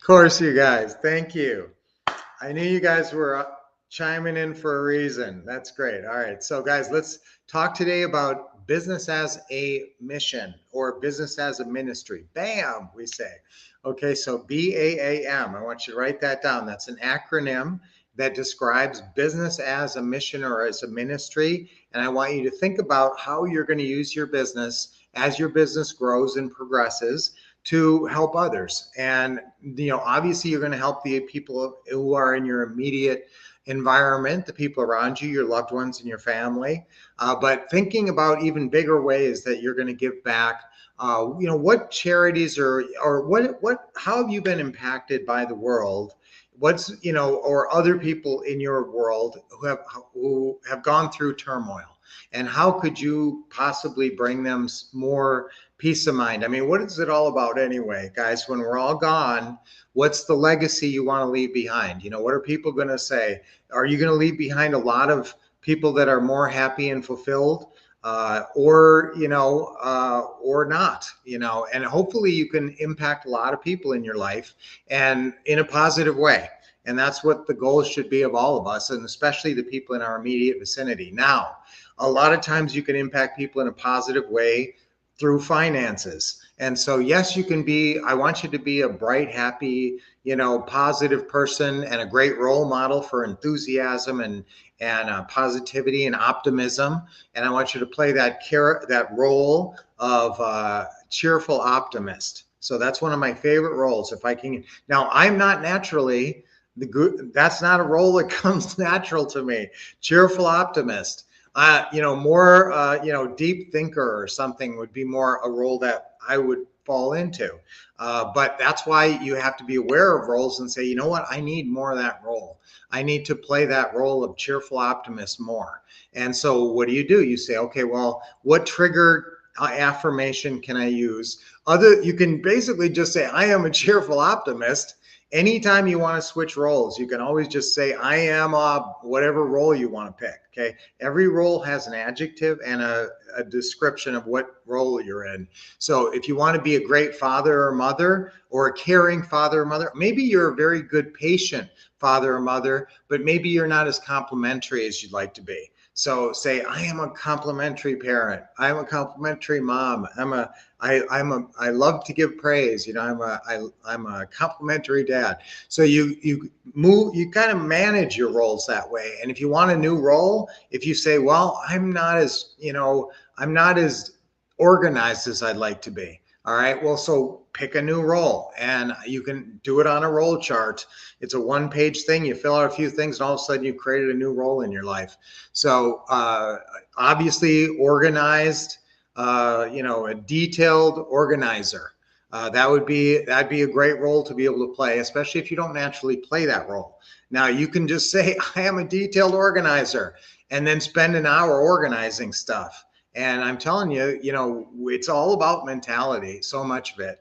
course, you guys. Thank you. I knew you guys were chiming in for a reason. That's great. All right. So, guys, let's talk today about business as a mission or business as a ministry. BAM, we say. Okay. So, BAAM. I want you to write that down. That's an acronym that describes business as a mission or as a ministry. And I want you to think about how you're going to use your business as your business grows and progresses to help others. And, obviously you're going to help the people who are in your immediate environment, the people around you, your loved ones and your family. But thinking about even bigger ways that you're going to give back. What charities or how have you been impacted by the world? Or other people in your world who have gone through turmoil, and how could you possibly bring them more peace of mind? I mean, what is it all about anyway, guys? When we're all gone, what's the legacy you want to leave behind? What are people going to say? Are you going to leave behind a lot of people that are more happy and fulfilled? Or not, and hopefully you can impact a lot of people in your life and in a positive way. And that's what the goal should be of all of us, and especially the people in our immediate vicinity. Now, a lot of times you can impact people in a positive way through finances. And so, yes, I want you to be a bright, happy, positive person and a great role model for enthusiasm and positivity and optimism. And I want you to play that role of cheerful optimist. So that's one of my favorite roles. If I can, now I'm not naturally the good. That's not a role that comes natural to me. Cheerful optimist. More, deep thinker or something would be more a role that I would fall into. But that's why you have to be aware of roles and say, you know what, I need more of that role. I need to play that role of cheerful optimist more. And so what do? You say, okay, well, what trigger affirmation can I use? You can basically just say, I am a cheerful optimist. Anytime you want to switch roles, you can always just say, I am whatever role you want to pick. Okay. Every role has an adjective and a description of what role you're in. So if you want to be a great father or mother, or a caring father or mother, maybe you're a very good patient father or mother, but maybe you're not as complimentary as you'd like to be. So say, I am a complimentary parent. I'm a complimentary mom. I love to give praise. I'm a complimentary dad. So you kind of manage your roles that way. And if you want a new role, if you say, well, I'm not as organized as I'd like to be. All right. Well, so pick a new role, and you can do it on a role chart. It's a one-page thing. You fill out a few things, and all of a sudden you've created a new role in your life. So obviously organized, a detailed organizer. That'd be a great role to be able to play, especially if you don't naturally play that role. Now you can just say, I am a detailed organizer, and then spend an hour organizing stuff. And I'm telling you, it's all about mentality, so much of it.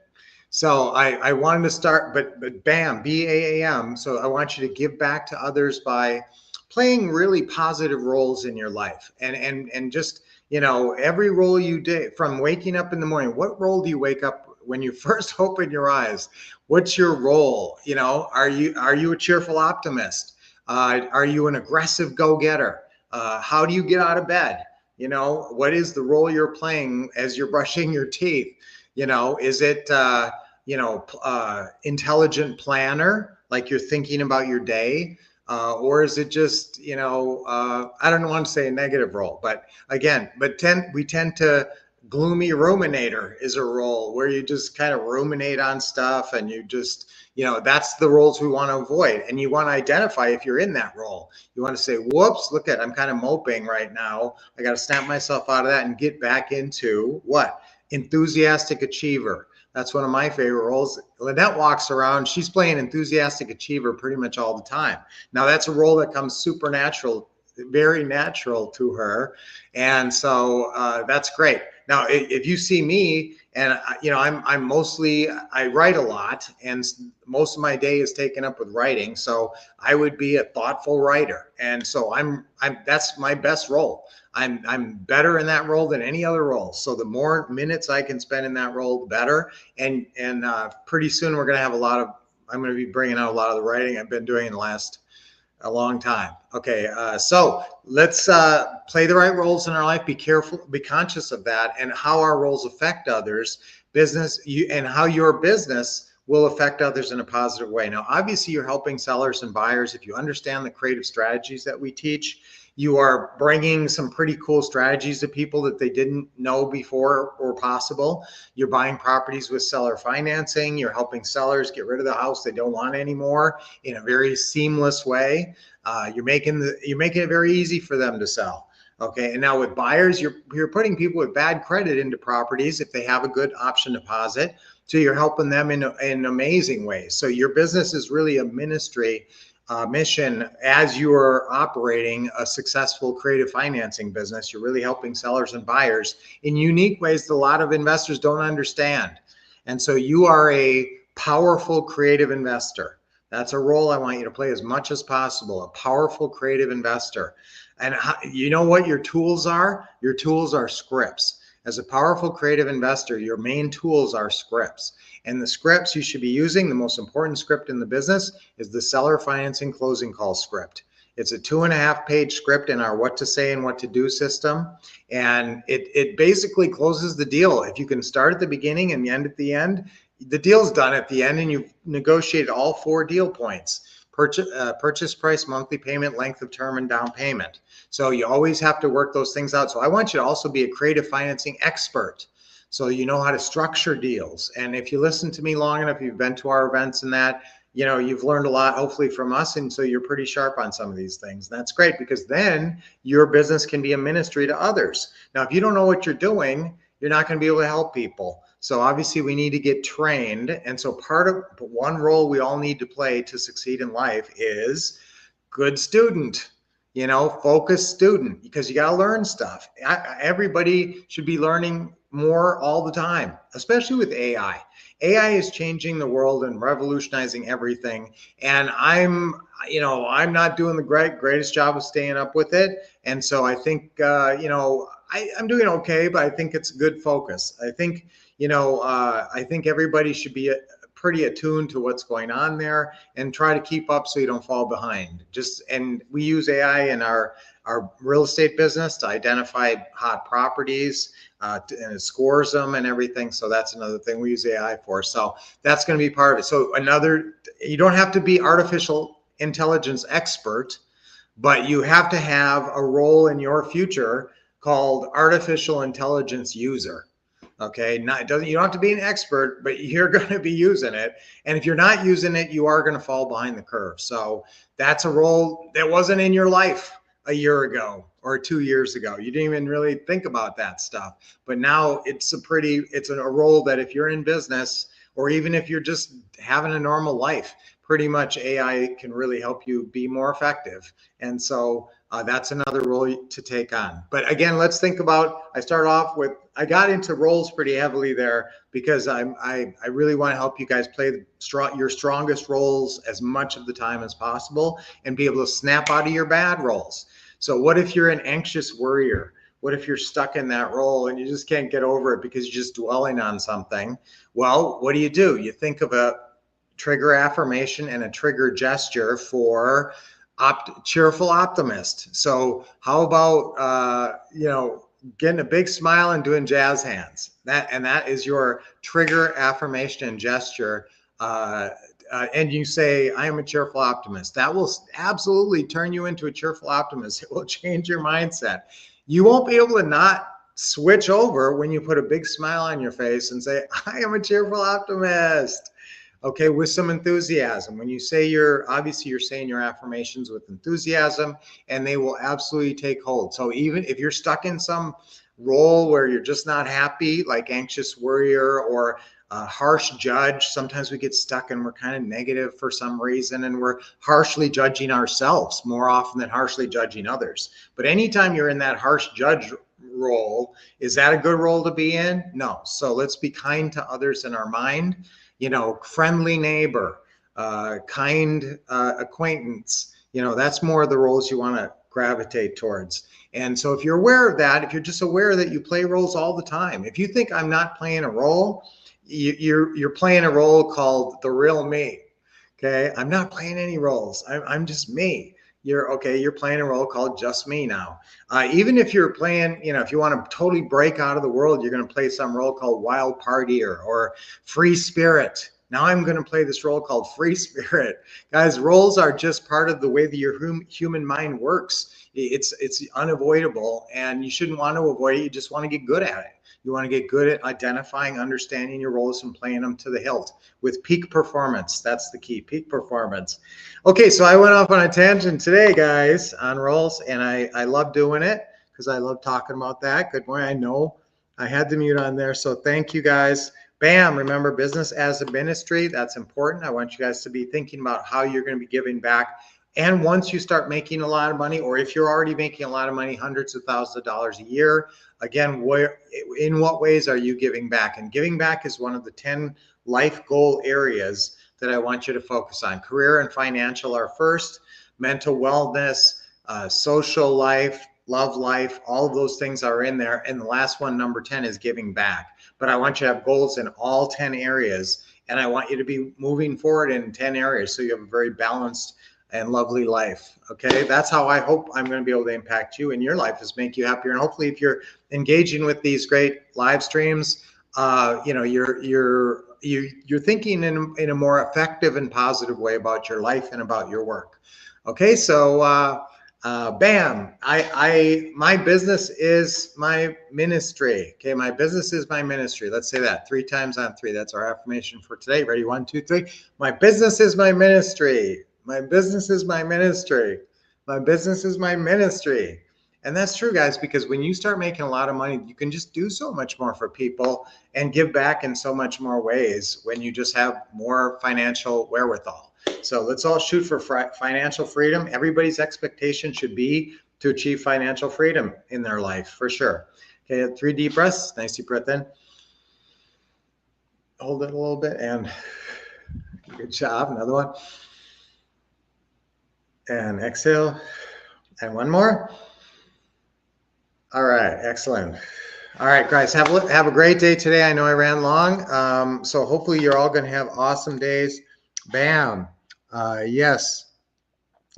So I wanted to start, but BAM, BAAM. So I want you to give back to others by playing really positive roles in your life, and just, every role you did, from waking up in the morning. What role do you wake up when you first open your eyes? What's your role? Are you a cheerful optimist? Are you an aggressive go-getter? How do you get out of bed? What is the role you're playing as you're brushing your teeth? Is it intelligent planner, like you're thinking about your day? Or is it just, I don't want to say a negative role, but again, we tend to, gloomy ruminator is a role where you just kind of ruminate on stuff, and you just, that's the roles we want to avoid. And you want to identify if you're in that role. You want to say, whoops, I'm kind of moping right now. I got to snap myself out of that and get back into what? Enthusiastic achiever. That's one of my favorite roles. Lynette walks around, she's playing enthusiastic achiever pretty much all the time. Now that's a role that comes supernatural, very natural to her. And so that's great. Now, if you see me, and I write a lot, and most of my day is taken up with writing. So I would be a thoughtful writer. And so that's my best role. I'm better in that role than any other role. So the more minutes I can spend in that role, the better. And pretty soon we're going to have a lot of I'm going to be bringing out a lot of the writing I've been doing in the last a long time. Okay, so let's play the right roles in our life. Be careful, be conscious of that, and how our roles affect others, business, and how your business will affect others in a positive way. Now, obviously, you're helping sellers and buyers. If you understand the creative strategies that we teach, you are bringing some pretty cool strategies to people that they didn't know before or possible. You're buying properties with seller financing. You're helping sellers get rid of the house they don't want anymore in a very seamless way. You're making it very easy for them to sell. Okay, and now with buyers, you're putting people with bad credit into properties if they have a good option deposit. So you're helping them in amazing ways. So your business is really a ministry mission. As you are operating a successful creative financing business, you're really helping sellers and buyers in unique ways that a lot of investors don't understand. And so you are a powerful creative investor. That's a role I want you to play as much as possible, a powerful creative investor. And you know what your tools are? Your tools are scripts. As a powerful creative investor, your main tools are scripts. And the scripts you should be using, the most important script in the business, is the seller financing closing call script. It's a 2.5-page script in our what to say and what to do system. And it basically closes the deal. If you can start at the beginning and end at the end, the deal's done at the end and you've negotiated all 4 deal points. Purchase price, monthly payment, length of term, and down payment. So you always have to work those things out. So I want you to also be a creative financing expert. So you know how to structure deals. And if you listen to me long enough, you've been to our events and that, you've learned a lot, hopefully, from us. And so you're pretty sharp on some of these things. That's great, because then your business can be a ministry to others. Now, if you don't know what you're doing, you're not going to be able to help people. So obviously we need to get trained. And so part of one role we all need to play to succeed in life is good student, focused student, because you got to learn stuff. Everybody should be learning more all the time, especially with AI. AI is changing the world and revolutionizing everything. And I'm not doing the greatest job of staying up with it. And so I think, I'm doing okay, but I think it's a good focus. I think, I think everybody should be pretty attuned to what's going on there and try to keep up so you don't fall behind. And we use AI in our real estate business to identify hot properties, and it scores them and everything. So that's another thing we use AI for. So that's going to be part of it. So you don't have to be artificial intelligence expert, but you have to have a role in your future called artificial intelligence user. Okay, you don't have to be an expert, but you're going to be using it. And if you're not using it, you are going to fall behind the curve. So that's a role that wasn't in your life a year ago or 2 years ago. You didn't even really think about that stuff. But now it's a role that if you're in business, or even if you're just having a normal life, pretty much AI can really help you be more effective. And so that's another role to take on. But again, let's think about, I got into roles pretty heavily there because I really want to help you guys play your strongest roles as much of the time as possible and be able to snap out of your bad roles. So what if you're an anxious worrier? What if you're stuck in that role and you just can't get over it because you're just dwelling on something? Well, what do? You think of a trigger affirmation and a trigger gesture for cheerful optimist. So how about getting a big smile and doing jazz hands? That is your trigger affirmation and gesture. And you say, I am a cheerful optimist. That will absolutely turn you into a cheerful optimist. It will change your mindset. You won't be able to not switch over when you put a big smile on your face and say, I am a cheerful optimist. Okay, with some enthusiasm. When you say you're saying your affirmations with enthusiasm, and they will absolutely take hold. So even if you're stuck in some role where you're just not happy, like anxious worrier or a harsh judge, sometimes we get stuck and we're kind of negative for some reason, and we're harshly judging ourselves more often than harshly judging others. But anytime you're in that harsh judge role, is that a good role to be in? No. So let's be kind to others in our mind. Friendly neighbor, kind acquaintance, that's more of the roles you want to gravitate towards. And so if you're aware of that, if you're just aware that you play roles all the time, if you think I'm not playing a role, you're playing a role called the real me. Okay, I'm not playing any roles. I'm just me. You're okay. You're playing a role called just me now. Even if you're playing, if you want to totally break out of the world, you're going to play some role called wild partier or free spirit. Now I'm going to play this role called free spirit. Guys, roles are just part of the way that your human mind works. It's unavoidable, and you shouldn't want to avoid it. You just want to get good at it. You want to get good at identifying, understanding your roles, and playing them to the hilt with peak performance. That's the key, peak performance. Okay, so I went off on a tangent today, guys, on roles, and I love doing it because I love talking about that. Good morning. I know I had the mute on there, so thank you, guys. Bam, remember business as a ministry. That's important. I want you guys to be thinking about how you're going to be giving back. And once you start making a lot of money, or if you're already making a lot of money, hundreds of thousands of dollars a year, again, in what ways are you giving back? And giving back is one of the 10 life goal areas that I want you to focus on. Career and financial are first, mental wellness, social life, love life, all of those things are in there. And the last one, number 10, is giving back. But I want you to have goals in all 10 areas. And I want you to be moving forward in 10 areas so you have a very balanced and lovely life. Okay, that's how I hope I'm going to be able to impact you in your life, is make you happier. And hopefully, if you're engaging with these great live streams, you're thinking in a more effective and positive way about your life and about your work. Okay, so bam, my business is my ministry. Okay, my business is my ministry. Let's say that 3 times on 3. That's our affirmation for today. Ready? 1, 2, 3. My business is my ministry. My business is my ministry. My business is my ministry. And that's true, guys, because when you start making a lot of money, you can just do so much more for people and give back in so much more ways when you just have more financial wherewithal. So let's all shoot for financial freedom. Everybody's expectation should be to achieve financial freedom in their life, for sure. Okay, 3 deep breaths. Nice deep breath in. Hold it a little bit, and good job. Another one. And exhale. And one more. All right, excellent. All right, guys, have a great day today. I know I ran long, so hopefully you're all going to have awesome days. Bam. Yes.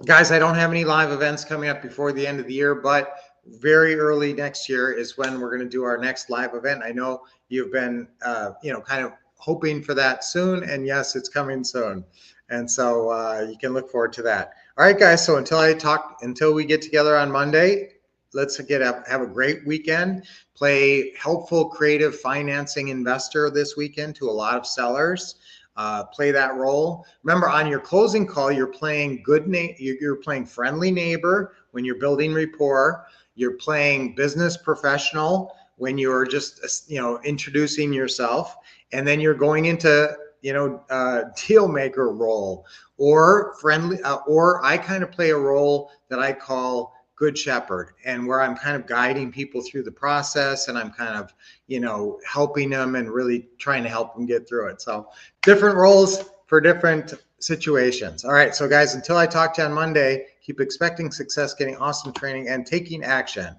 Guys, I don't have any live events coming up before the end of the year, but very early next year is when we're going to do our next live event. I know you've been, kind of hoping for that soon, and yes, it's coming soon. And so you can look forward to that. All right, guys, so until we get together on Monday, let's have a great weekend. Play helpful, creative financing investor this weekend to a lot of sellers. Play that role. Remember, on your closing call, you're playing you're playing friendly neighbor when you're building rapport. You're playing business professional when you're just introducing yourself, and then you're going into deal maker role or friendly, or I kind of play a role that I call good shepherd, and where I'm kind of guiding people through the process, and I'm kind of, helping them and really trying to help them get through it. So different roles for different situations. All right. So guys, until I talk to you on Monday, keep expecting success, getting awesome training, and taking action.